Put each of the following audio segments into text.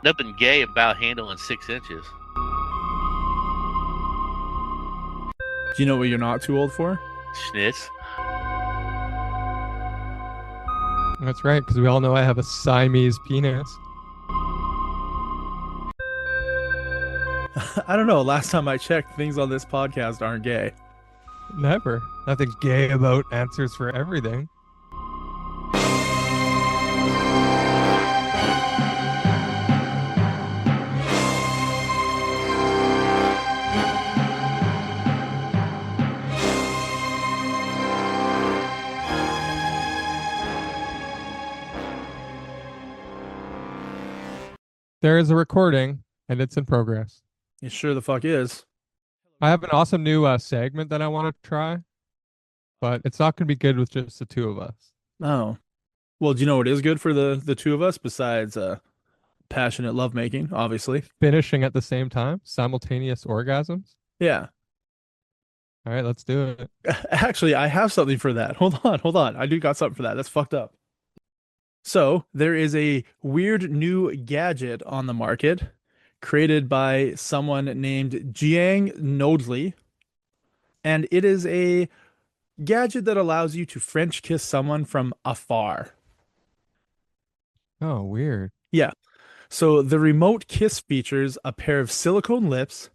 Nothing gay about handling 6 inches. Do you know what you're not too old for? Schnitz. That's right, because we all know I have a Siamese penis. I don't know. Last time I checked, things on this podcast aren't gay. Never. Nothing's gay about answers for everything. There is a recording, and it's in progress. It sure the fuck is. I have an awesome new segment that I want to try, but it's not going to be good with just the two of us. Oh. Well, do you know what is good for the two of us besides passionate lovemaking, obviously? Finishing at the same time, simultaneous orgasms. Yeah. All right, let's do it. Actually, I have something for that. Hold on. I do got something for that. That's fucked up. So, there is a weird new gadget on the market created by someone named Jiang Nodley, and it is a gadget that allows you to French kiss someone from afar. Oh, weird. Yeah. So the remote kiss features a pair of silicone lips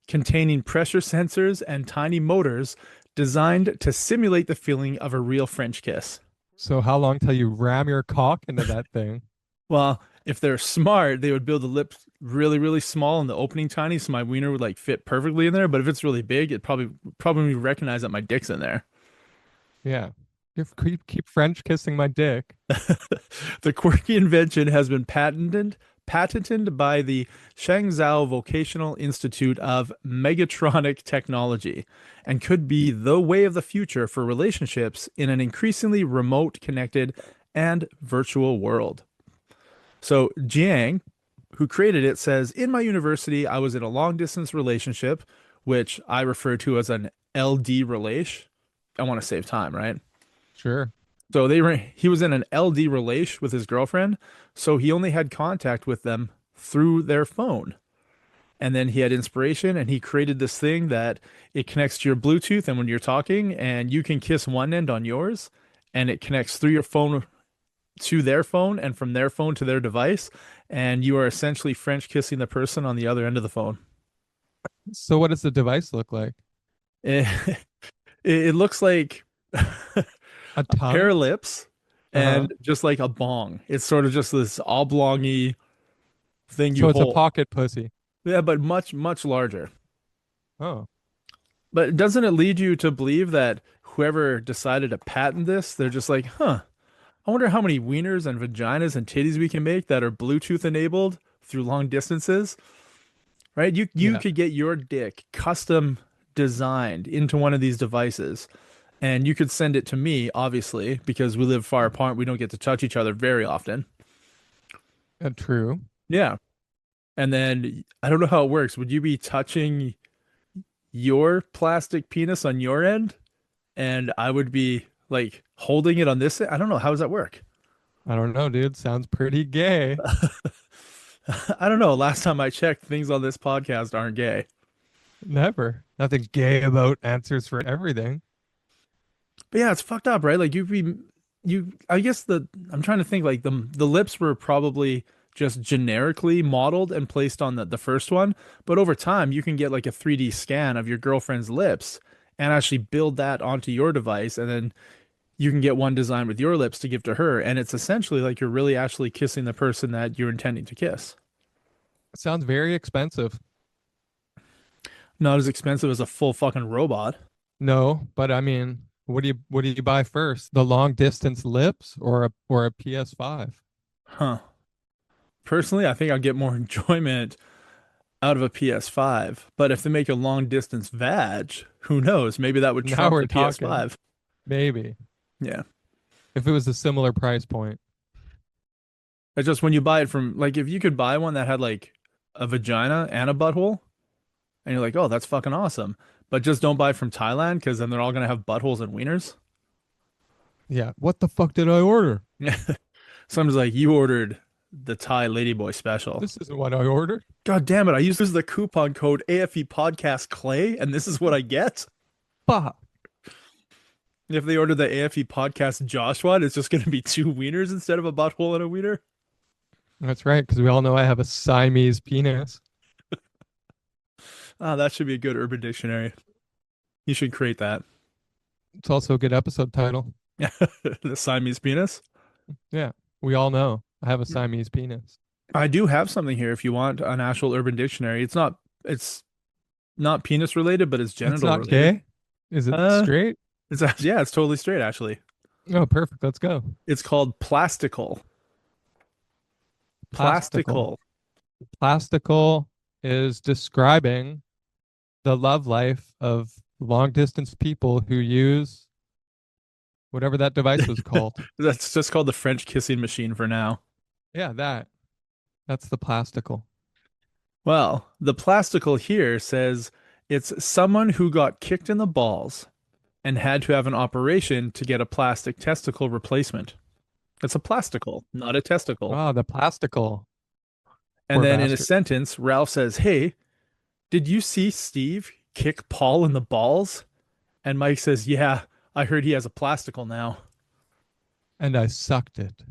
containing pressure sensors and tiny motors designed to simulate the feeling of a real French kiss. So how long till you ram your cock into that thing? Well, if they're smart, they would build the lips really, really small and the opening tiny, so my wiener would like fit perfectly in there. But if it's really big, it probably recognize that my dick's in there. Yeah. Keep French kissing my dick. The quirky invention has been patented by the Shangzhou Vocational Institute of Megatronic Technology and could be the way of the future for relationships in an increasingly remote, connected, and virtual world. So Jiang, who created it, says, in my university, I was in a long distance relationship, which I refer to as an LD relation. I want to save time, right? Sure. So he was in an LD relation with his girlfriend, so he only had contact with them through their phone. And then he had inspiration and he created this thing that it connects to your Bluetooth, and when you're talking and you can kiss one end on yours and it connects through your phone to their phone and from their phone to their device, and you are essentially French kissing the person on the other end of the phone. So what does the device look like? It, it looks like A a tongue? pair of lips Uh-huh. and just like a bong. It's sort of just this oblongy thing So you it's a hold. pocket pussy. Yeah, but much, much larger. Oh. But doesn't it lead you to believe that whoever decided to patent this, they're just like, huh, I wonder how many wieners and vaginas and titties we can make that are Bluetooth enabled through long distances, right? You Yeah. could get your dick custom designed into one of these devices, and you could send it to me, obviously, because we live far apart. We don't get to touch each other very often. True. Yeah. And then I don't know how it works. Would you be touching your plastic penis on your end, and I would be like holding it on this end? I don't know. How does that work? I don't know, dude. Sounds pretty gay. I don't know. Last time I checked, things on this podcast aren't gay. Never. Nothing's gay about answers for everything. But yeah, it's fucked up, right? Like I guess I'm trying to think, like the lips were probably just generically modeled and placed on the first one, but over time you can get like a 3D scan of your girlfriend's lips and actually build that onto your device, and then you can get one design with your lips to give to her, and it's essentially like you're really actually kissing the person that you're intending to kiss. Sounds very expensive. Not as expensive as a full fucking robot. No, but I mean, what do you buy first? The long distance lips or a PS5? Huh. Personally, I think I'll get more enjoyment out of a PS5, but if they make a long distance vag, who knows? Maybe that would Now trump we're the talking. PS5. Maybe. Yeah. If it was a similar price point. It's just when you buy it from, like, if you could buy one that had like a vagina and a butthole, and you're like, oh, that's fucking awesome. But just don't buy from Thailand, because then they're all gonna have buttholes and wieners. Yeah. What the fuck did I order? Someone's like, you ordered the Thai Ladyboy special. This isn't what I ordered. God damn it! I used the coupon code AFE Podcast Clay, and this is what I get. Bah. If they order the AFE Podcast Joshua, it's just going to be 2 wieners instead of a butthole and a wiener. That's right, because we all know I have a Siamese penis. Ah, that should be a good Urban Dictionary. You should create that. It's also a good episode title. The Siamese penis. Yeah, we all know I have a Siamese penis. I do have something here if you want an actual Urban Dictionary. It's not penis related, but it's It's genital not related. gay. Is it Uh, straight? Yeah, it's totally straight actually. Oh, perfect. Let's go. It's called plastical. Plastical. Plastical. Plastical is describing the love life of long distance people who use whatever that device was called. That's just called the French kissing machine for now. Yeah, that. That's the plastical. Well, the plastical here says it's someone who got kicked in the balls and had to have an operation to get a plastic testicle replacement. It's a plastical, not a testicle. Oh, the plastical. And Poor then in a bastard. sentence, Ralph says, "Hey, did you see Steve kick Paul in the balls?" And Mike says, "Yeah, I heard he has a plastical now." And I sucked it,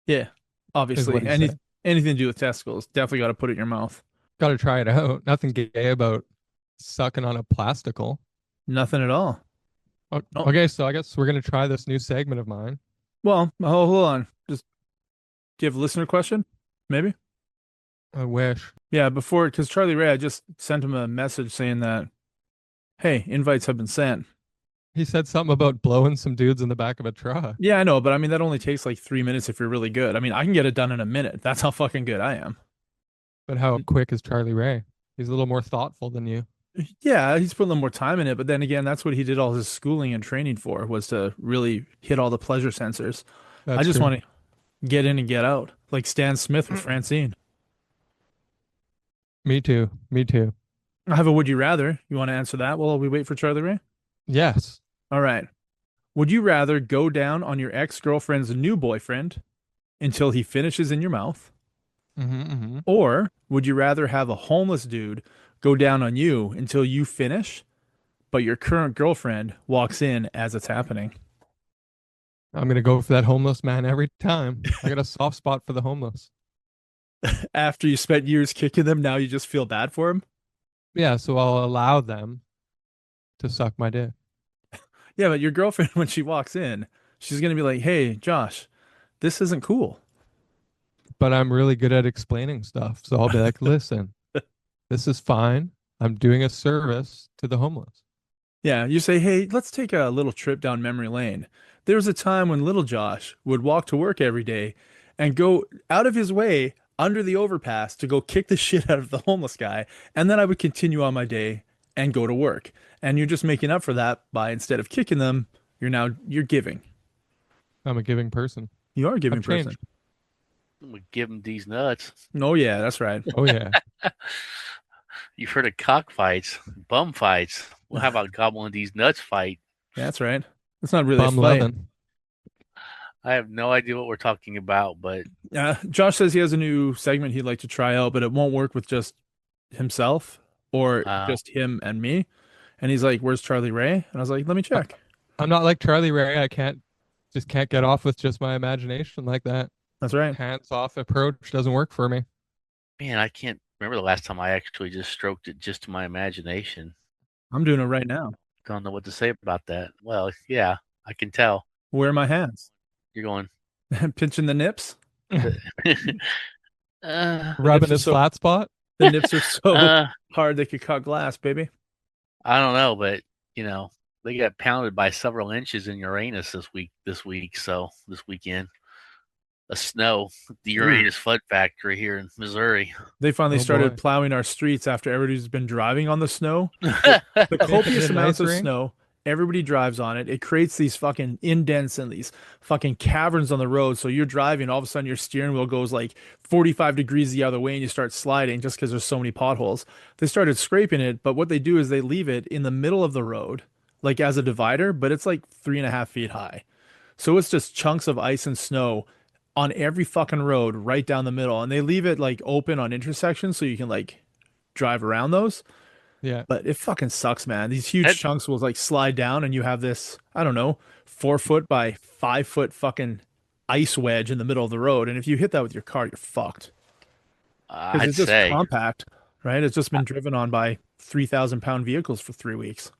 Yeah, is obviously. what he said. Anything to do with testicles, definitely got to put it in your mouth. Got to try it out. Nothing gay about sucking on a plastical. Nothing at all. No. Okay, so I guess we're going to try this new segment of mine. Well, hold on. Just do you have a listener question? Maybe? I wish. Yeah, before, because Charlie Ray, I just sent him a message saying that, hey, invites have been sent. He said something about blowing some dudes in the back of a truck. Yeah, I know, but I mean, that only takes like 3 minutes if you're really good. I mean, I can get it done in a minute. That's how fucking good I am. But how quick is Charlie Ray? He's a little more thoughtful than you. Yeah, he's put a little more time in it, but then again, that's what he did all his schooling and training for, was to really hit all the pleasure sensors. I That's just true. want to get in and get out, like Stan Smith with Francine. Me too. Me too. I have a would you rather. You want to answer that while we wait for Charlie Ray? Yes. All right. Would you rather go down on your ex-girlfriend's new boyfriend until he finishes in your mouth? Mm-hmm. Or would you rather have a homeless dude go down on you until you finish, but your current girlfriend walks in as it's happening? I'm going to go for that homeless man every time. I got a soft spot for the homeless. After you spent years kicking them, now you just feel bad for him? Yeah, so I'll allow them to suck my dick. Yeah, but your girlfriend, when she walks in, she's going to be like, hey, Josh, this isn't cool. But I'm really good at explaining stuff. So I'll be like, listen, this is fine. I'm doing a service to the homeless. Yeah, you say, hey, let's take a little trip down memory lane. There was a time when little Josh would walk to work every day and go out of his way under the overpass to go kick the shit out of the homeless guy. And then I would continue on my day and go to work. And you're just making up for that by, instead of kicking them, you're giving. I'm a giving person. You are a giving I've person. changed. I'm gonna give him these nuts. Oh, yeah, that's right. Oh, yeah. You've heard of cockfights, bum fights. Well, how about gobbling these nuts fight? That's right. It's not really a Bum fight. loving. I have no idea what we're talking about, but Josh says he has a new segment he'd like to try out, but it won't work with just himself or just him and me. And he's like, "Where's Charlie Ray?" And I was like, "Let me check." I'm not like Charlie Ray. I can't get off with just my imagination like that. That's right. Hands off approach doesn't work for me. man, I can't remember the last time I actually just stroked it just to my imagination. I'm doing it right now. Don't know what to say about that. Well, yeah, I can tell. Where are my hands? You're going. Pinching the nips. Rubbing are his so- flat spot. The nips are so uh, hard they could cut glass, baby. I don't know, but they got pounded by several inches in Uranus this weekend. A snow, the Uranus Fud Factory here in Missouri. They finally Oh, started boy. plowing our streets after everybody's been driving on the snow. Yeah, The copious Is it amounts of nice ring? snow. Everybody drives on it. It creates these fucking indents and these fucking caverns on the road. So you're driving, all of a sudden your steering wheel goes like 45 degrees the other way and you start sliding just because there's so many potholes. They started scraping it, but what they do is they leave it in the middle of the road, like as a divider, but it's like 3.5 feet high. So it's just chunks of ice and snow on every fucking road right down the middle, and they leave it like open on intersections so you can like drive around those. Yeah. But it fucking sucks, man. These huge That chunks will like slide down, and you have this, I don't know, 4 foot by 5 foot fucking ice wedge in the middle of the road. And if you hit that with your car, you're fucked because I'd it's just say. compact, right? It's just been driven on by 3,000 pound vehicles for 3 weeks.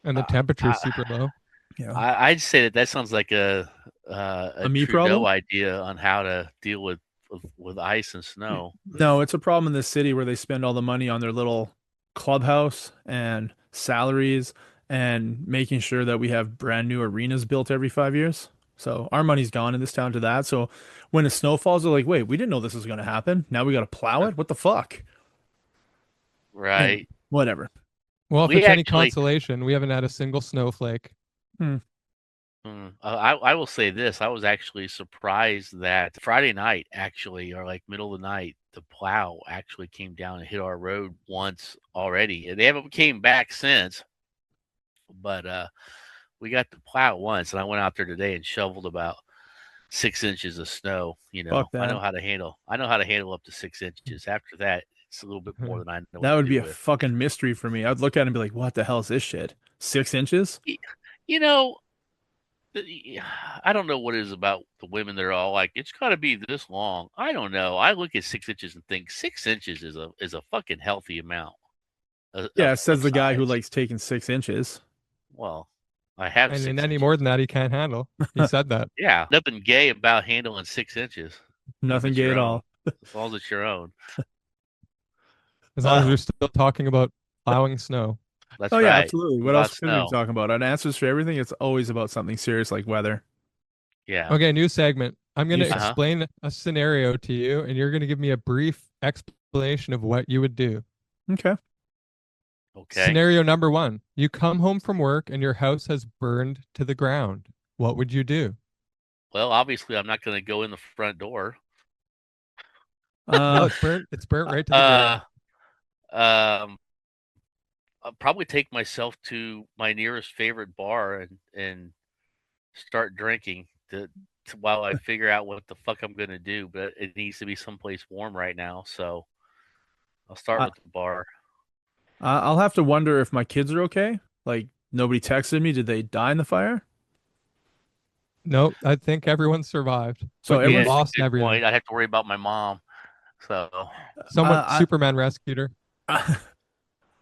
And the Uh, temperature is super I, low. You know, I'd say that sounds like a a me Trudeau problem? idea on how to deal with ice and snow. No, it's a problem in this city where they spend all the money on their little clubhouse and salaries and making sure that we have brand new arenas built every 5 years. So our money's gone in this town to that. So when the snow falls, they're like, wait, we didn't know this was going to happen. Now we got to plow it? What the fuck? Anyway, Right. whatever. Well, if We it's any actually, consolation, we haven't had a single snowflake. Hmm. I will say this. I was actually surprised that Friday night, actually, or like middle of the night, the plow actually came down and hit our road once already. And they haven't came back since, but we got the plow once, and I went out there today and shoveled about 6 inches of snow. Fuck I that. know how to handle. I know how to handle up to 6 inches. After that, it's a little bit more than I know what That to would be do a with. fucking mystery for me. I'd look at it and be like, what the hell is this shit? 6 inches? Y- You know, I don't know what it is about the women that are all like, it's got to be this long. I don't know. I look at 6 inches and think 6 inches is a fucking healthy amount Yeah, says of the guy who size. likes taking 6 inches. Well, I have And six any more inches. than that, he can't handle. He said that. Yeah, nothing gay about handling 6 inches if Nothing it's gay your at own. all. As long as it's your own. As long as Uh, we're still talking about plowing snow. oh That's yeah, right. absolutely. What What else about could we be snow? talking about? On answers for everything, it's always about something serious like weather. Yeah. Okay, new segment. I'm going You to Uh said, huh. explain a scenario to you, and you're going to give me a brief explanation of what you would do. okay. Okay. Scenario number one, you come home from work and your house has burned to the ground. What would you do? Well, obviously, I'm not going to go in the front door. Well, Uh, it's burnt right to the Uh, ground. um, I'll probably take myself to my nearest favorite bar and start drinking while I figure out what the fuck I'm gonna do. But it needs to be someplace warm right now, so I'll start I, with the bar. I'll have to wonder if my kids are okay. Like nobody texted me. Did they die in the fire? No, I think everyone survived, So but you Yeah, everyone's. that's lost a good everything. point. I'd have to worry about my mom. So Someone, I Superman rescued her.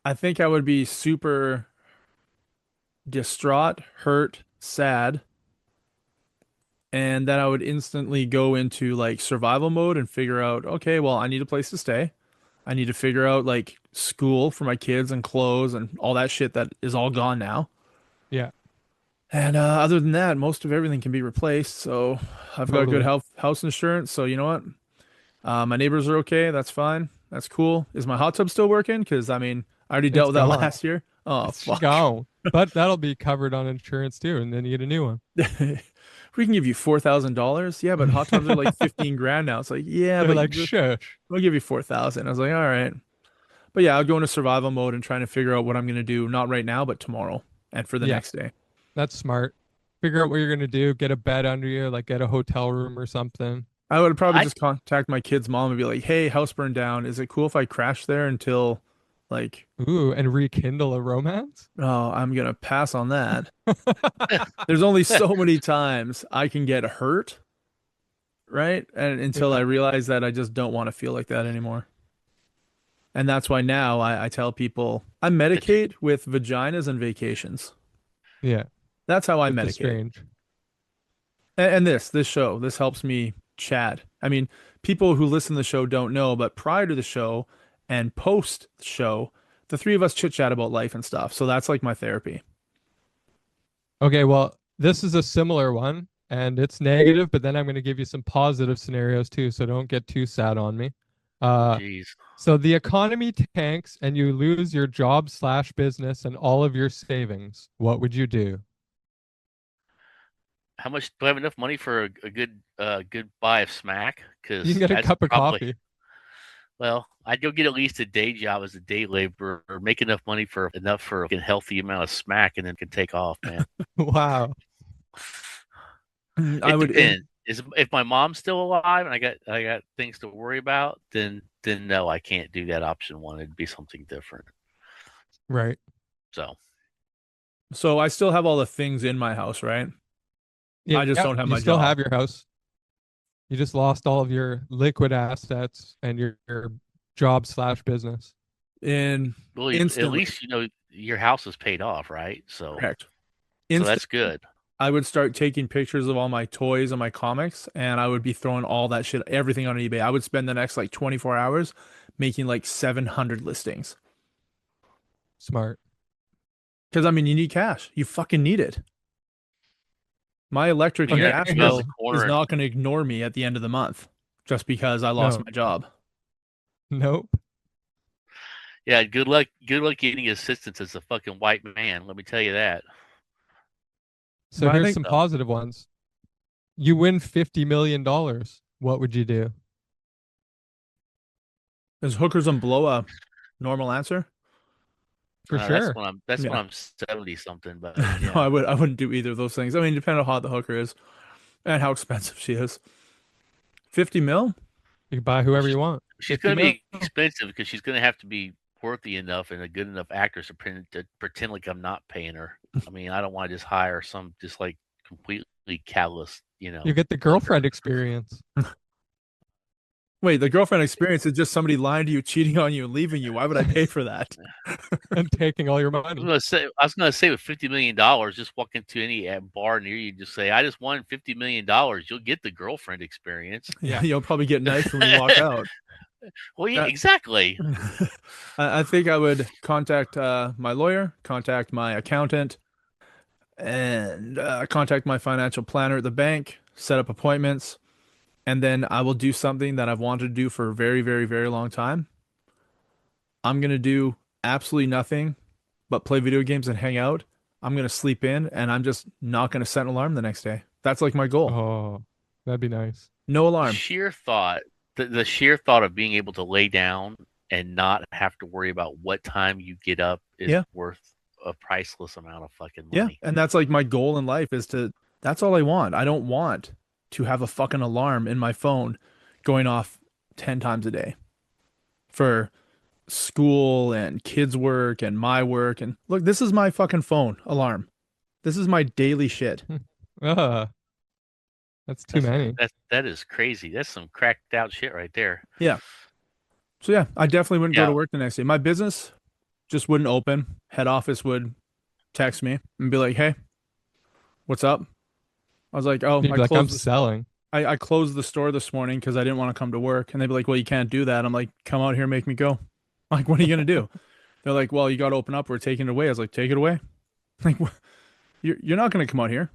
I think I would be super distraught, hurt, sad, and then I would instantly go into like survival mode and figure out, okay, well, I need a place to stay. I need to figure out like school for my kids and clothes and all that shit that is all gone now. Yeah, And other than that, most of everything can be replaced. So I've got good totally. house insurance. So you know what? My neighbors are okay. That's fine. That's cool. Is my hot tub still working? Because I mean, I already dealt It's with that gone. last year. Oh It's fuck. gone. But that'll be covered on insurance too, and then you get a new one. We can give you $4,000. Yeah, but hot tubs are like 15 grand now. It's like, yeah, They're but like, shush. we'll give you 4,000. I was like, all right. But yeah, I'll go into survival mode and trying to figure out what I'm gonna do, not right now, but tomorrow and for the Yeah, next day. that's smart. Figure out what you're gonna do. Get a bed under you, like get a hotel room or something. I would probably I just contact my kid's mom and be like, hey, house burned down. Is it cool if I crash there until like, Ooh, and rekindle a romance? oh, I'm gonna pass on that. There's only so many times I can get hurt, right? And until I Yeah, realize that I just don't want to feel like that anymore. And that's why now I tell people I that you medicate with vaginas and vacations. yeah. That's how I It's a medicate. strange. And this show, this helps me chat. I mean, people who listen to the show don't know, but prior to the show and post show, the three of us chit chat about life and stuff. So that's like my therapy. Okay, well, this is a similar one, and it's negative, but then I'm gonna give you some positive scenarios too, so don't get too sad on me. Uh, Jeez. so the economy tanks and you lose your job slash business and all of your savings. What would you do? How much do I have enough money for a good buy of smack? You can Because get a that's cup of probably coffee. well, I'd go get at least a day job as a day laborer or make enough money for enough for a healthy amount of smack and then can take off, man. Wow. I It would in depends. if my mom's still alive and I got things to worry about, then no, I can't do that option one. It'd be something different. Right. So So I still have all the things in my house, right? Yeah, I just don't have you my still job. have your house. You just lost all of your liquid assets and your job slash business. In well, at instantly, least your house is paid off, right? correct. So Instant, that's good. I would start taking pictures of all my toys and my comics, and I would be throwing all that shit, everything on eBay. I would spend the next like 24 hours making like 700 listings. Smart. Because I mean, you need cash. You fucking need it. My electric and You're gonna Okay, have gas to go on here's the bill is corner and not going to ignore me at the end of the month just because I lost no, my job. nope. yeah, good luck getting assistance as a fucking white man. Let me tell you that. So But I here's think some So positive ones. You win $50 million. What would you do? is hookers and blow a normal answer? For that's sure. when Yeah. I'm 70 something. But No, yeah, I wouldn't do either of those things. I mean, depending on how hot the hooker is and how expensive she is. 50 mil? You can buy well, whoever you want. she's 50 gonna mil. be expensive because she's gonna have to be worthy enough and a good enough actress to pretend like I'm not paying her. I mean, I don't want to just hire some just like completely callous, You get the hooker. girlfriend experience Wait, the girlfriend experience is just somebody lying to you, cheating on you, and leaving you. Why would I pay for that? and taking all your money. I was gonna say with $50 million, just walk into any bar near you, just say, "I just won $50 million." You'll get the girlfriend experience. Yeah, Yeah. you'll probably get knifed when we walk out. Well, yeah, Uh, exactly. I think I would contact my lawyer, contact my accountant, and contact my financial planner at the bank, set up appointments, and then I will do something that I've wanted to do for a very, very, very long time. I'm gonna do absolutely nothing but play video games and hang out. I'm gonna sleep in, and I'm just not gonna set an alarm the next day. That's like my goal. Oh, that'd be nice. No The alarm. sheer thought, the sheer thought of being able to lay down and not have to worry about what time you get up is Yeah, worth a priceless amount of fucking yeah, money. and that's like my goal in life is to. That's all I want. I don't want to have a fucking alarm in my phone going off 10 times a day for school and kids' work and my work. And look, this is my fucking phone alarm. This is my daily shit. Uh, that's too That's many. that is crazy. That's some cracked out shit right there. Yeah. So yeah, I definitely wouldn't go to Yeah, work the next day. My business just wouldn't open. Head office would text me and be like, "Hey, what's up?" I was like, "Oh, You'd be like, I'm selling. I closed the store this morning because I didn't want to come to work." And they'd be like, "Well, you can't do that." I'm like, "Come out here, make me go." I'm like, "What are you gonna do?" They're like, "Well, you got to open up. We're taking it away." I was like, "Take it away." Like, you're not gonna come out here.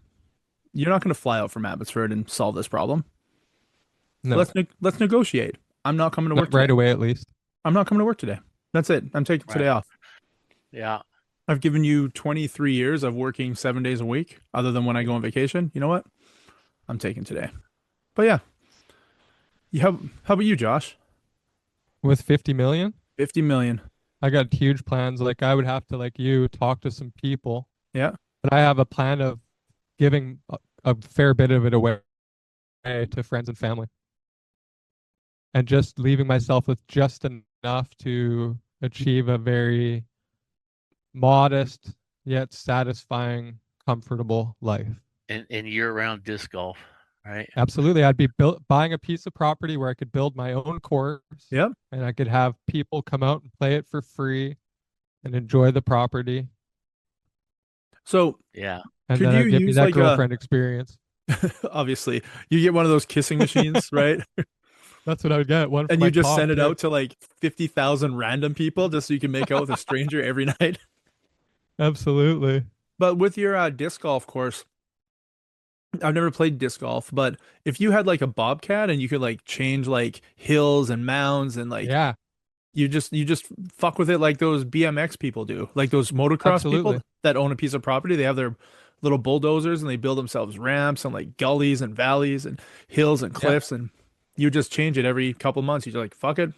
You're not gonna fly out from Abbotsford and solve this problem. No, Let's negotiate. I'm not coming to not work right today. away at least. I'm not coming to work today. That's it. I'm taking right. today off. Yeah, I've given you 23 years of working 7 days a week, other than when I go on vacation. You know what? I'm taking today. But yeah, how about you, Josh? With 50 million, 50 million. I got huge plans. Like I would have to, like you, talk to some people. Yeah. But I have a plan of giving a fair bit of it away to friends and family and just leaving myself with just enough to achieve a very modest yet satisfying, comfortable life. and year-round disc golf, right? Absolutely. I'd be buying a piece of property where I could build my own course Yep. and I could have people come out and play it for free and enjoy the property. So Yeah. And could then you I'd give me use that like a girlfriend experience. obviously you get one of those kissing machines, right? That's what I would get. One for And my you just cock send it too. out to like 50,000 random people just so you can make out with a stranger every night. Absolutely. But with your disc golf course, I've never played disc golf, but if you had like a bobcat and you could like change like hills and mounds and like Yeah, you just fuck with it like those BMX people do, like those motocross people absolutely. that own a piece of property. They have their little bulldozers and they build themselves ramps and like gullies and valleys and hills and Yeah. cliffs, and you just change it every couple months. You're like, fuck it,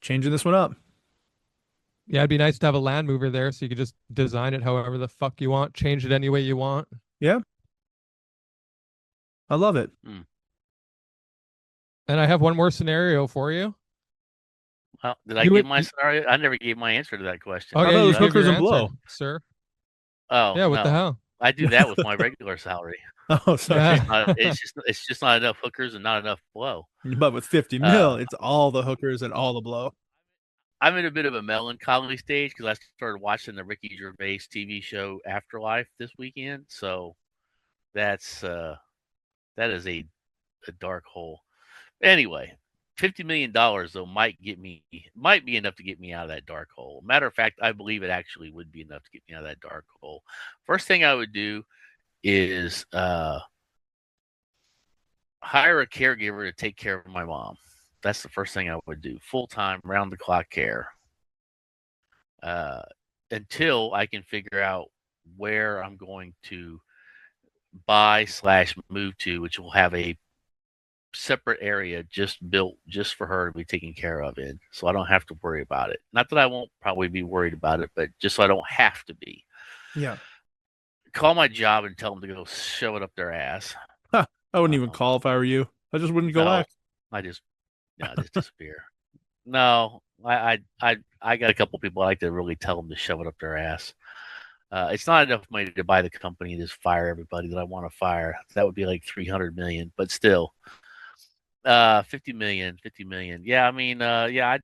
changing this one up. Yeah, it'd be nice to have a land mover there so you could just design it however the fuck you want, change it any way you want. Yeah, I love it. Mm. And I have one more scenario for you. Well, did I You give would, my scenario? I never gave my answer to that question. I okay, thought it you was give That- hookers your and answer, blow. sir. oh Yeah, what the no, hell? I do that with my regular salary. Oh, sorry. It's just not enough hookers and not enough blow. But with 50 mil, Uh, it's all the hookers and all the blow. I'm in a bit of a melancholy stage because I started watching the Ricky Gervais TV show Afterlife this weekend. So that's that is a dark hole. Anyway, $50 million though might be enough to get me out of that dark hole. Matter of fact, I believe it actually would be enough to get me out of that dark hole. First thing I would do is hire a caregiver to take care of my mom. That's the first thing I would do. Full time, round the clock care. Uh, until I can figure out where I'm going to buy/move to, which will have a separate area just built just for her to be taken care of in, so I don't have to worry about it. Not that I won't probably be worried about it, but just so I don't have to be. Yeah. Call my job and tell them to go shove it up their ass. Huh. I wouldn't even Um, call if I were you. I just wouldn't go no, back. I just just disappear. No, I got a couple people I like to really tell them to shove it up their ass. It's not enough money to buy the company and just fire everybody that I want to fire. That would be like 300 million, but still, 50 million, 50 million. Yeah, I mean, yeah,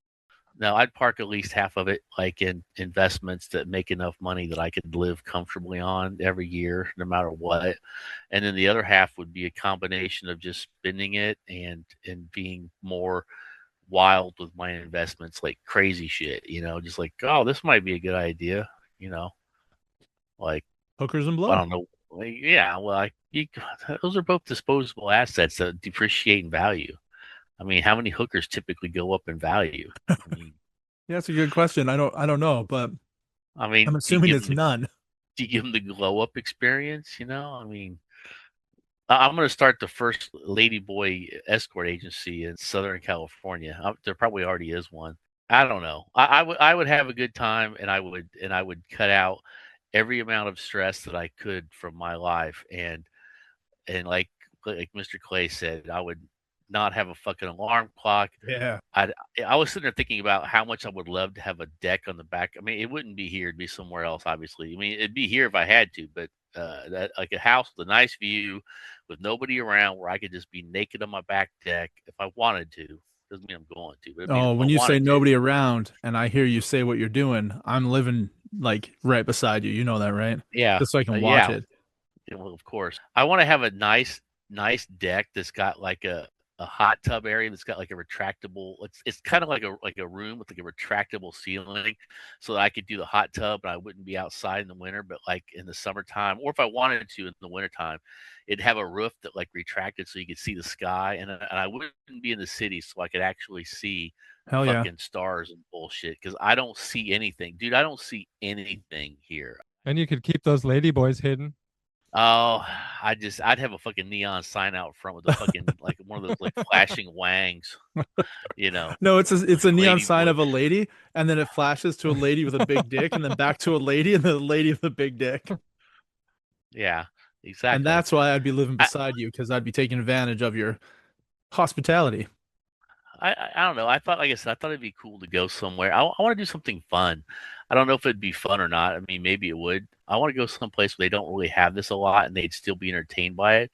I'd park at least half of it like in investments that make enough money that I could live comfortably on every year, no matter what. And then the other half would be a combination of just spending it and being more wild with my investments, like crazy shit, just like, oh, this might be a good idea, you know, like, Hookers and I blow. don't know. Like, yeah, well, those are both disposable assets that depreciate in value. I mean, how many hookers typically go up in value? I mean, Yeah, that's a good question. I don't know, but I mean, I'm assuming it's none. do you give them the glow up experience? I mean, I'm going to start the first ladyboy escort agency in Southern California. There probably already is one. I don't know. I would have a good time, and I would cut out every amount of stress that I could from my life, and like Mr. Clay said, I would not have a fucking alarm clock. Yeah. I I was sitting there thinking about how much I would love to have a deck on the back. I mean, it wouldn't be here; it'd be somewhere else, obviously. I mean, it'd be here if I had to, but that like a house with a nice view, with nobody around, where I could just be naked on my back deck if I wanted to. Doesn't mean I'm going to, but it means Oh, if I when you say wanted to. nobody around and I hear you say what you're doing, I'm living like right beside you. You know that, right? Yeah, Just so I can watch yeah. it. Yeah, well, of course. I want to have a nice deck that's got like a hot tub area that's got like a retractable. It's kind of like a room with like a retractable ceiling, so that I could do the hot tub and I wouldn't be outside in the winter, but like in the summertime, or if I wanted to in the wintertime, it'd have a roof that like retracted so you could see the sky, and I wouldn't be in the city, so I could actually see Hell yeah. fucking stars and bullshit because I don't see anything, dude. I don't see anything here. And you could keep those ladyboys hidden. Oh, I'd have a fucking neon sign out front with a fucking like one of those like flashing wangs, you know, No, it's a neon lady sign boy. of a lady, and then it flashes to a lady with a big dick, and then back to a lady, and then a lady with a big dick. Yeah, And exactly. that's why I'd be living I, beside you, because I'd be taking advantage of your hospitality. I don't know. I thought, like I said, I thought it'd be cool to go somewhere. I want to do something fun. I don't know if it'd be fun or not. I mean, maybe it would. I want to go someplace where they don't really have this a lot, and they'd still be entertained by it.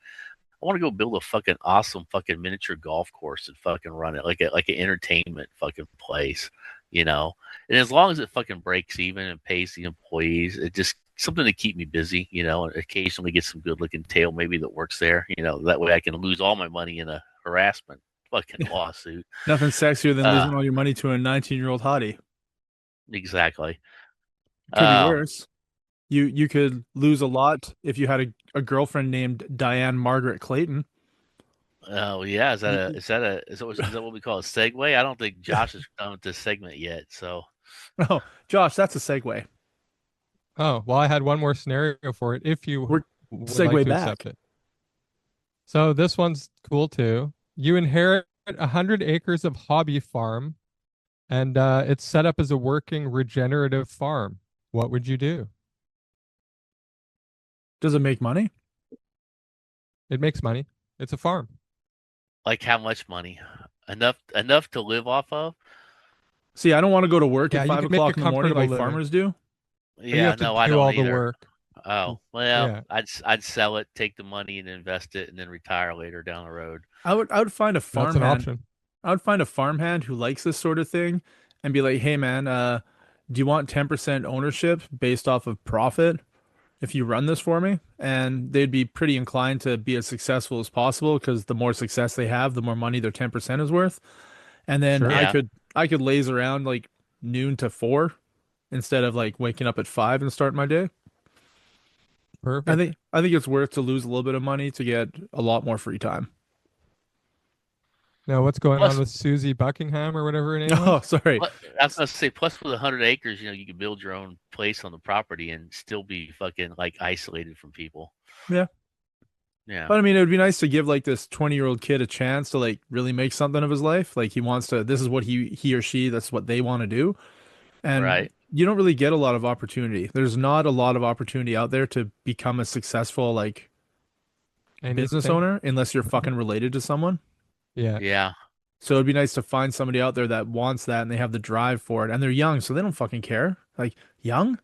I want to go build a fucking awesome fucking miniature golf course and fucking run it like an entertainment fucking place, you know. And as long as it fucking breaks even and pays the employees, it just something to keep me busy, and occasionally get some good looking tail maybe that works there, That way I can lose all my money in a harassment fucking lawsuit. Nothing sexier than Uh, losing all your money to a 19-year-old hottie. exactly. Could be Um, worse. You could lose a lot if you had a girlfriend named Diane Margaret Clayton. oh yeah, You, is that what we call a segue? I don't think Josh is done with this segment yet, so. oh, Josh, that's a segue. Oh, well, I had one more scenario for it if you We're would like segue to back. accept it. So this one's cool too. You inherit 100 acres of hobby farm, and it's set up as a working regenerative farm. What would you do? Does it make money? It makes money. It's a farm. Like how much money? enough to live off of. See, I don't want to go to work Yeah, at you five can make a o'clock in the morning comfortable like living, farmers do. but you Yeah, have to no, I do don't all the either. work. Oh well, Yeah, I'd sell it, take the money, and invest it, and then retire later down the road. I would find a that's an farmhand. option. I would find a farmhand who likes this sort of thing and be like, "Hey man, do you want 10% ownership based off of profit if you run this for me?" And they'd be pretty inclined to be as successful as possible because the more success they have, the more money their 10% is worth. And then Sure. Yeah, I could laze around like noon to 4 instead of like waking up at 5 and start my day. Perfect. I think it's worth to lose a little bit of money to get a lot more free time. Now, what's going on plus with Susie Buckingham or whatever her name Oh, was? sorry. I was gonna say, plus with 100 acres, you can build your own place on the property and still be fucking like isolated from people. Yeah. Yeah, But I mean, it would be nice to give like this 20-year-old kid a chance to like really make something of his life. Like he wants to, this is what he or she, that's what they want to do. And right. you don't really get a lot of opportunity. There's not a lot of opportunity out there to become a successful like business Anything? owner unless you're fucking related to someone. Yeah, Yeah, So it'd be nice to find somebody out there that wants that and they have the drive for it and they're young, so they don't fucking care. Like young?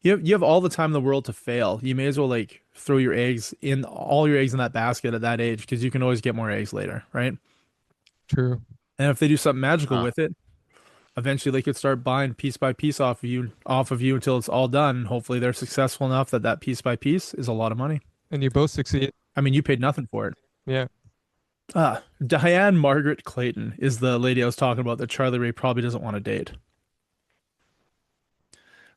You have all the time in the world to fail. You may as well like throw your eggs in all your eggs in that basket at that age because you can always get more eggs later, right? true. And if they do something magical huh. with it, eventually they could start buying piece by piece off of you until it's all done. Hopefully they're successful enough that that piece by piece is a lot of money. And you both succeed. I mean, you paid nothing for it. Yeah. Diane Margaret Clayton is the lady I was talking about that Charlie Ray probably doesn't want to date.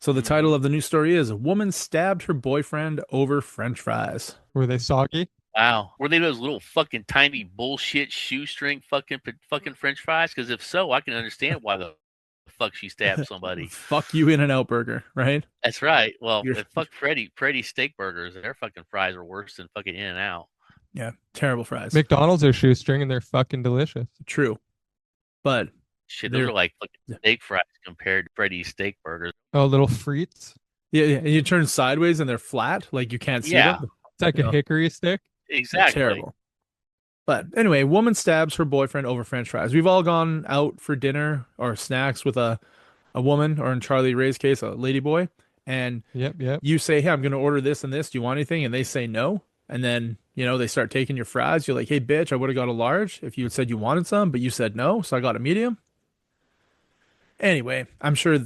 So the title Hmm. of the new story is "A Woman Stabbed Her Boyfriend Over French Fries." Were they soggy? Wow, were they those little fucking tiny bullshit shoestring fucking French fries? Because if so, I can understand why the fuck she stabbed somebody. Fuck you, In and Out Burger, right? That's right. Well, You're fuck Freddy steak burgers. Their fucking fries are worse than fucking In and Out. yeah, terrible fries. McDonald's are shoestring and they're fucking delicious. True, but Shit, those they're are like fucking steak fries compared to Freddy's steak burgers. Oh, little frites. yeah, yeah. And you turn sideways and they're flat, like you can't see them. Yeah, It's like You a know, hickory stick. they're exactly. terrible. But anyway, woman stabs her boyfriend over French fries. We've all gone out for dinner or snacks with a woman, or in Charlie Ray's case, a lady boy, and Yep, yep. you say, "Hey, I'm going to order this and this. Do you want anything?" And they say no. And then, they start taking your fries. You're like, "Hey, bitch, I would have got a large if you had said you wanted some, but you said no, so I got a medium." Anyway, I'm sure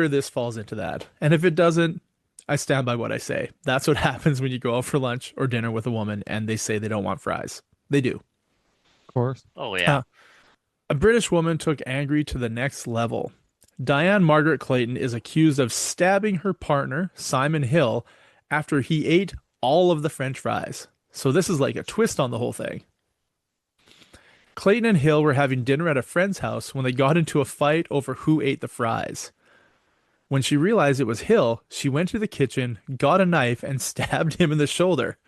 this falls into that. And if it doesn't, I stand by what I say. That's what happens when you go out for lunch or dinner with a woman and they say they don't want fries. They do. Of course. Oh Uh, yeah. a British woman took angry to the next level. Diane Margaret Clayton is accused of stabbing her partner, Simon Hill, after he ate all of the French fries. So this is like a twist on the whole thing. Clayton and Hill were having dinner at a friend's house when they got into a fight over who ate the fries. When she realized it was Hill, she went to the kitchen, got a knife, and stabbed him in the shoulder,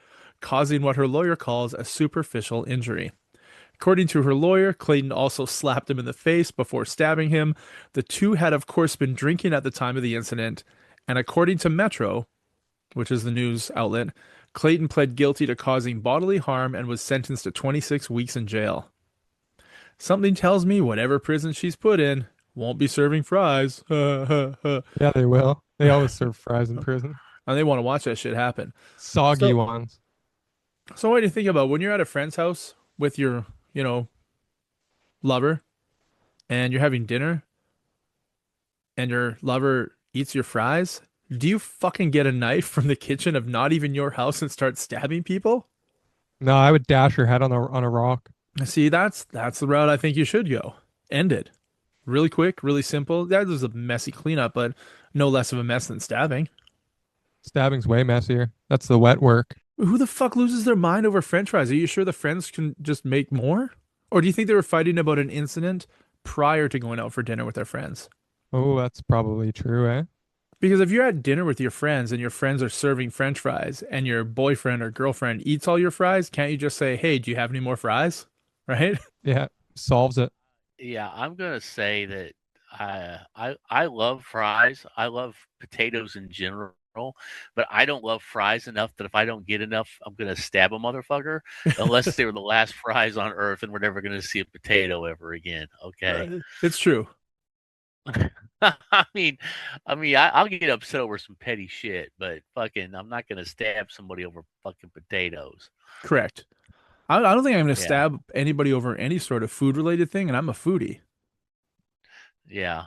causing what her lawyer calls a superficial injury. According to her lawyer, Clayton also slapped him in the face before stabbing him. The two had, of course, been drinking at the time of the incident, and according to Metro, which is the news outlet, Clayton pled guilty to causing bodily harm and was sentenced to 26 weeks in jail. Something tells me whatever prison she's put in won't be serving fries. And Yeah, they will. They always serve fries in prison. they want to watch that shit happen. Soggy So, ones. so what do you think about when you're at a friend's house with your, lover and you're having dinner and your lover eats your fries? Do you fucking get a knife from the kitchen of not even your house and start stabbing people? No, I would dash her head on a rock. See, that's the route I think you should go. End it. Really quick, really simple. That was a messy cleanup, but no less of a mess than stabbing. Stabbing's way messier. That's the wet work. Who the fuck loses their mind over French fries? Are you sure the friends can just make more? Or do you think they were fighting about an incident prior to going out for dinner with their friends? Oh, that's probably true, eh? Because if you're at dinner with your friends and your friends are serving French fries and your boyfriend or girlfriend eats all your fries, can't you just say, "Hey, do you have any more fries?" Right? Yeah, solves it. Yeah, I'm gonna say that I love fries. I love potatoes in general. but I don't love fries enough that if I don't get enough, I'm gonna stab a motherfucker. Unless they were the last fries on Earth, and we're never gonna see a potato ever again. Okay. It's true. I mean, I'll get upset over some petty shit, but fucking, I'm not gonna stab somebody over fucking potatoes. Correct. I don't think I'm going to Yeah, stab anybody over any sort of food related thing, and I'm a foodie. yeah.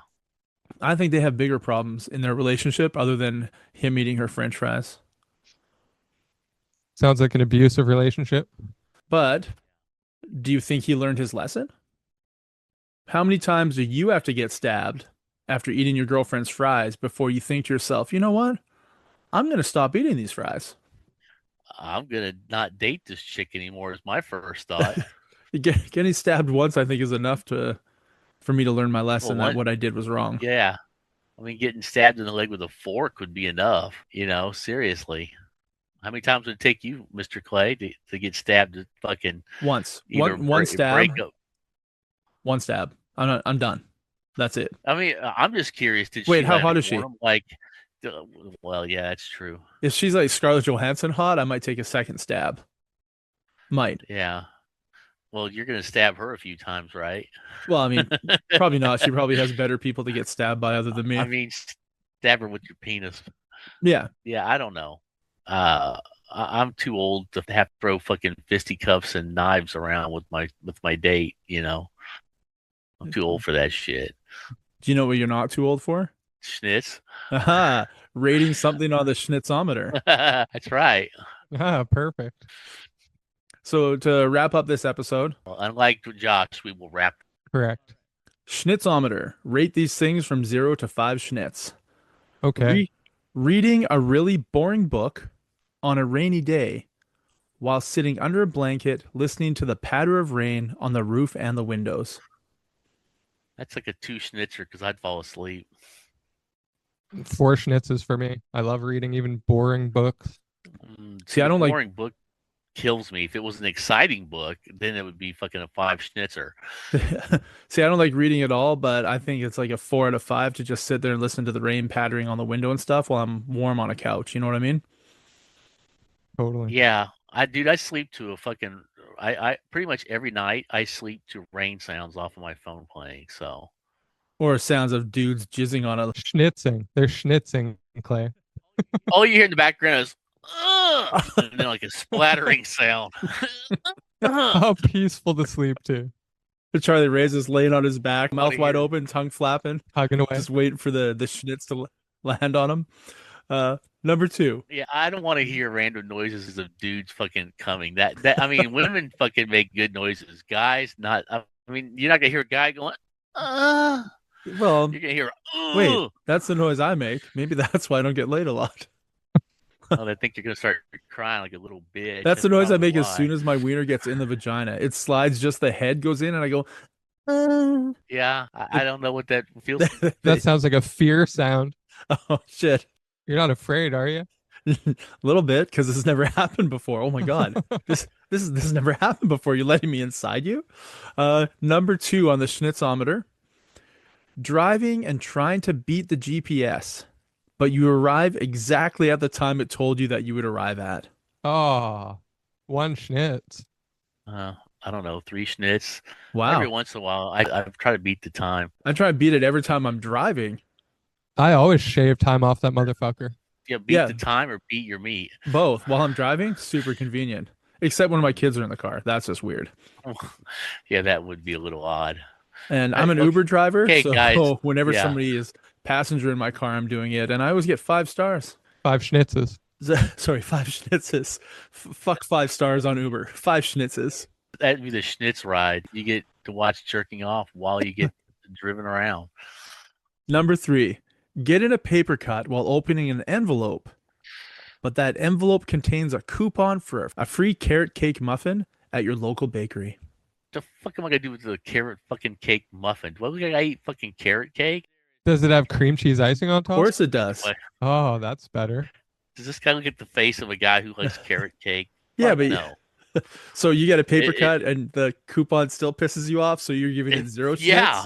I think they have bigger problems in their relationship other than him eating her French fries. Sounds like an abusive relationship. But do you think he learned his lesson? How many times do you have to get stabbed after eating your girlfriend's fries before you think to yourself, you know what? I'm going to stop eating these fries. I'm gonna not date this chick anymore. Is my first thought. Getting stabbed once, I think, is enough for me to learn my Well, lesson that what I did was wrong. yeah. I mean, getting stabbed in the leg with a fork would be enough. Seriously. How many times would it take you, Mr. Clay, to get stabbed to fucking Once, either one stab, break up? one stab. I'm done. That's it. I mean, I'm just curious. Did Wait, she how like hot is warn she? him? Like, well, yeah, that's true. If she's like Scarlett Johansson hot, I might take a second stab. Might. Yeah. Well, you're gonna stab her a few times, right? Well, I mean, probably not. She probably has better people to get stabbed by other than I me. mean, stab her with your penis. Yeah. Yeah, I don't know. I'm too old to have to throw fucking fisticuffs and knives around with my date. I'm too old for that shit. Do you know what you're not too old for? Schnitz. Aha. Rating something on the Schnitzometer. That's right. Ah, perfect. So to wrap up this episode, Well, unlike Josh, we will wrap. Correct. Schnitzometer. Rate these things from 0 to 5 schnitz. Okay. Reading a really boring book on a rainy day while sitting under a blanket listening to the patter of rain on the roof and the windows. That's like a 2 schnitzer because I'd fall asleep. 4 schnitzes for me. I love reading even boring books. See, I don't like boring book kills me. If it was an exciting book, then it would be fucking a 5 schnitzer. See, I don't like reading at all, but I think it's like a 4 out of 5 to just sit there and listen to the rain pattering on the window and stuff while I'm warm on a couch. You know what I mean? Totally. Yeah, I sleep to a fucking. I pretty much every night I sleep to rain sounds off of my phone playing. So. Or sounds of dudes jizzing on a. Schnitzing. They're schnitzing, Clay. All you hear in the background is, ugh, and then like a splattering sound. How peaceful to sleep to. Charlie Reyes is laying on his back, mouth wide open, tongue flapping, Hugging away. just waiting for the schnitz to land on him. Number 2. Yeah, I don't want to hear random noises of dudes fucking coming. That I mean, women fucking make good noises. Guys, not. I mean, you're not gonna hear a guy going, Well, you're gonna hear. wait, that's the noise I make. Maybe that's why I don't get laid a lot. Oh, they think you're gonna start crying like a little bitch. That's the noise I make as why. soon as my wiener gets in the vagina. It slides, just the head goes in, and I go. Yeah, I don't know what that feels like. That sounds like a fear sound. Oh shit! You're not afraid, are you? A little bit, because this has never happened before. Oh my god, this has never happened before. You're letting me inside you. Number 2 on the Schnitzometer: driving and trying to beat the GPS, but you arrive exactly at the time it told you that you would arrive at. Oh, 1 schnitz. I don't know, 3 schnitz. Wow. Every once in a while, I try to beat the time. I try to beat it every time I'm driving. I always shave time off that motherfucker. Yeah, beat the time or beat your meat. Both. While I'm driving, super convenient. Except when my kids are in the car. That's just weird. Yeah, that would be a little odd. And I'm an Uber driver, okay, so guys. whenever Yeah. somebody is passenger in my car, I'm doing it, and I always get 5 stars. 5 schnitzes. Sorry, 5 schnitzes. Fuck 5 stars on Uber. 5 schnitzes. That'd be the schnitz ride. You get to watch jerking off while you get driven around. Number 3, get in a paper cut while opening an envelope, but that envelope contains a coupon for a free carrot cake muffin at your local bakery. What the fuck am I gonna do with the carrot fucking cake muffin? What we gotta eat fucking carrot cake? Does it have cream cheese icing on Of top? course it does. What? Oh, that's better. Does this guy look at the face of a guy who likes carrot cake? Yeah, Fuck but no. So you get a paper cut and the coupon still pisses you off, so you're giving it 0 schnitzes? Yeah.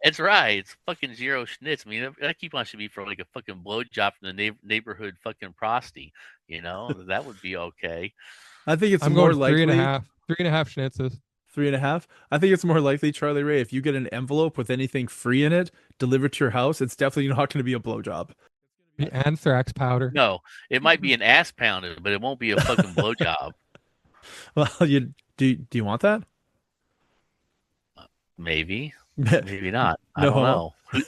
It's right. It's fucking zero schnitz. I mean, that coupon should be for like a fucking blowjob from the neighborhood fucking prosty. That would be okay. I think it's I'm more going three and a likely half. 3.5 schnitzes. 3.5. I think it's more likely, Charlie Ray, if you get an envelope with anything free in it delivered to your house, it's definitely not going to be a blowjob. The anthrax powder. No, it might be an ass pounded, but it won't be a fucking blowjob. Well, you do you want that? Maybe, maybe not. I don't No. know.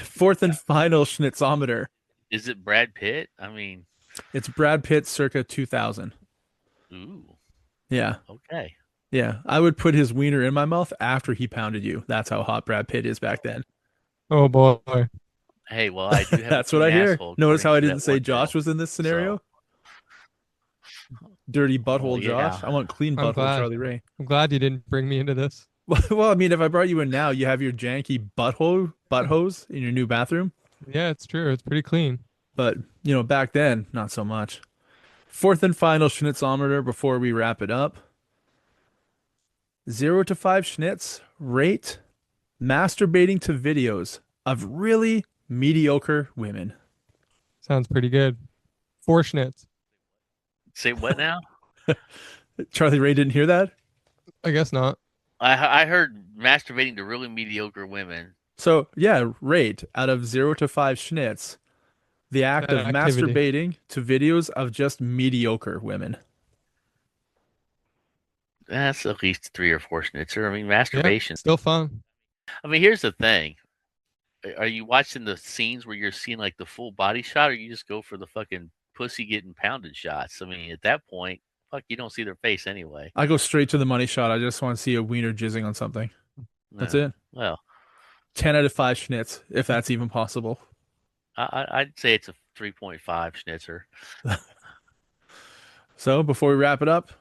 Fourth and final Schnitzometer. Is it Brad Pitt? I mean, It's Brad Pitt circa 2000. ooh, Yeah. okay. Yeah. I would put his wiener in my mouth after he pounded you. That's how hot Brad Pitt is back then. Oh boy. Hey, well, I do have That's a what clean I hear. asshole. Notice how I according to didn't that say one Josh bill. was in this scenario? So, Dirty well, butthole Josh. yeah. I want clean I'm butthole glad. Charlie Ray. I'm glad you didn't bring me into this. Well, I mean, if I brought you in now, you have your janky butt hose in your new bathroom. Yeah, it's true. It's pretty clean. But, back then, not so much. Fourth and final Schnitzometer before we wrap it up. 0 to 5 Schnitz. Rate masturbating to videos of really mediocre women. Sounds pretty good. 4 schnitz. Say what now? Charlie Ray didn't hear that? I guess not. I heard masturbating to really mediocre women. So, yeah, rate out of 0 to 5 Schnitz. The act That of activity. masturbating to videos of just mediocre women. That's at least 3 or 4 schnitzer. I mean, Yeah, masturbation. still fun. I mean, here's the thing. Are you watching the scenes where you're seeing like the full body shot, or you just go for the fucking pussy getting pounded shots? I mean, at that point, fuck, you don't see their face anyway. I go straight to the money shot. I just want to see a wiener jizzing on something. That's No. it. Well, 10 out of 5 Schnitz, if that's even possible. I'd say it's a 3.5 schnitzer. So, before we wrap it up,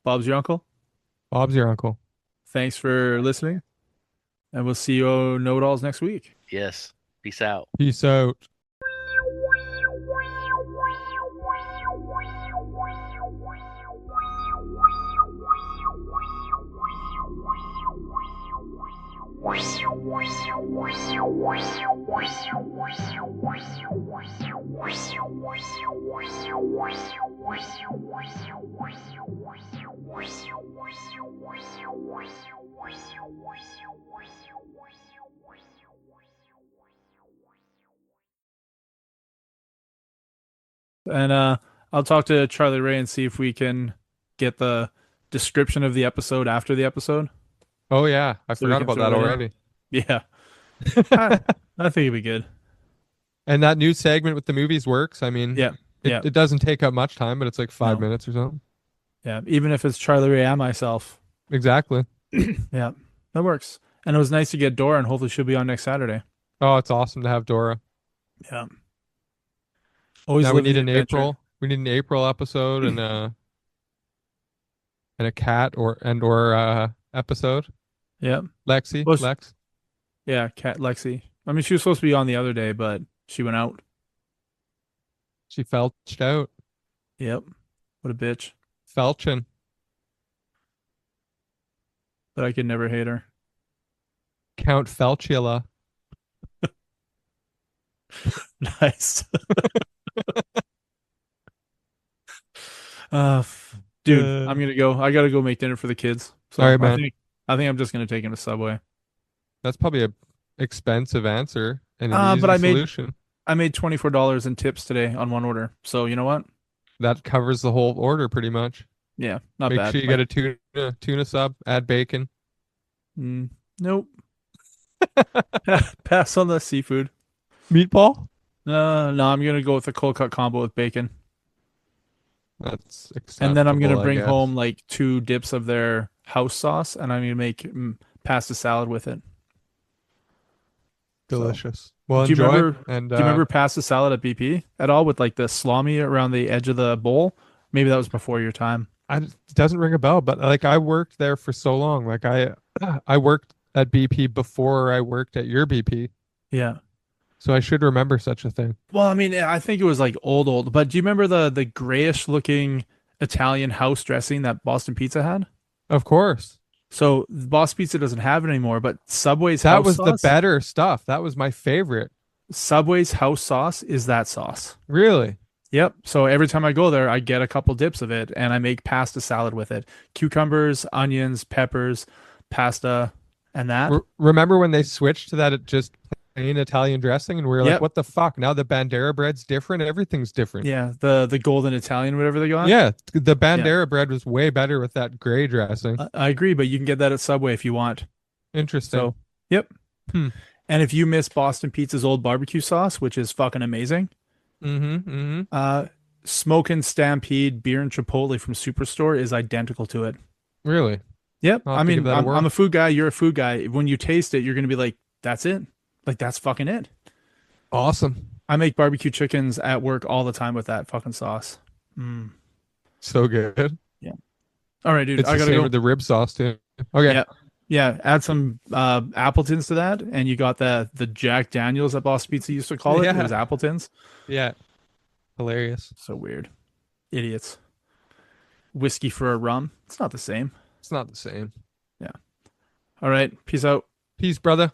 Bob's your uncle. Bob's your uncle. Thanks for listening. And we'll see you Know-It-Alls next week. Yes. Peace out. Peace out. And I'll talk to Charlie Ray and see if we can get the description of the episode after the episode. Oh yeah, I So we forgot can about throw that that in. already. Yeah. I think it'd be good. And that new segment with the movies works. I mean, Yeah. Yeah. it doesn't take up much time, but it's like 5 No. minutes or something. Yeah. Even if it's Charlie Ray and myself. Exactly. Yeah. That works. And it was nice to get Dora, and hopefully she'll be on next Saturday. Oh, it's awesome to have Dora. Yeah. Always Now we living need an the adventure. April. We need an April episode and a cat or episode. Yeah. Lexi, Well, Lex. Yeah. Cat Lexi. I mean, she was supposed to be on the other day, but she went out. She felched out. Yep. What a bitch. Felching. But I could never hate her. Count Felchula. Nice. Dude, I'm gonna go. I gotta go make dinner for the kids. So All right, man. I think I'm just gonna take him to Subway. That's probably a expensive answer and an easy But I made solution. $24 in tips today on one order. So you know what? That covers the whole order pretty much. Yeah, not Make bad. sure you get a tuna sub, add bacon. Nope. Pass on the seafood. Meatball? No, I'm gonna go with the cold cut combo with bacon. That's And then I'm gonna acceptable, I bring guess. home like 2 dips of their house sauce, and I'm gonna make pasta salad with it. Delicious. Well, Do you enjoy. remember? And Do you remember pasta salad at BP at all with like the salami around the edge of the bowl? Maybe that was before your time. it doesn't ring a bell, but like I worked there for so long. Like I worked at BP before I worked at your BP, Yeah. so I should remember such a thing. Well, I mean, I think it was like old, but do you remember the grayish looking Italian house dressing that Boston Pizza had? Of course. So Boss Pizza doesn't have it anymore, but That was the better stuff. That was my favorite. Subway's house sauce is that sauce. Really? Yep. So every time I go there, I get a couple dips of it and I make pasta salad with it. Cucumbers, onions, peppers, pasta, and that. Remember when they switched to that just plain Italian dressing and we were like, Yep. what the fuck? Now the Bandera bread's different. Everything's different. Yeah, the golden Italian, whatever they got. Yeah, the Bandera bread was way better with that gray dressing. I agree, but you can get that at Subway if you want. Interesting. So, yep. Hmm. And if you miss Boston Pizza's old barbecue sauce, which is fucking amazing, Smokin' Stampede beer and Chipotle from Superstore is identical to it. Really? Yep. I'll have I to give mean, that a whirl. I'm a food guy. You're a food guy. When you taste it, you're gonna be like, "That's it. Like that's fucking it." Awesome. I make barbecue chickens at work all the time with that fucking sauce. Mm. So good. Yeah. All right, dude. It's I the gotta same go. with the rib sauce too. Okay. Yeah. Yeah. Add some Appletons to that, and you got the Jack Daniels that Boss Pizza used to call it. It was Appletons. Yeah. Hilarious. So weird. Idiots. Whiskey for a rum. It's not the same. It's not the same. Yeah. All right. Peace out. Peace, brother.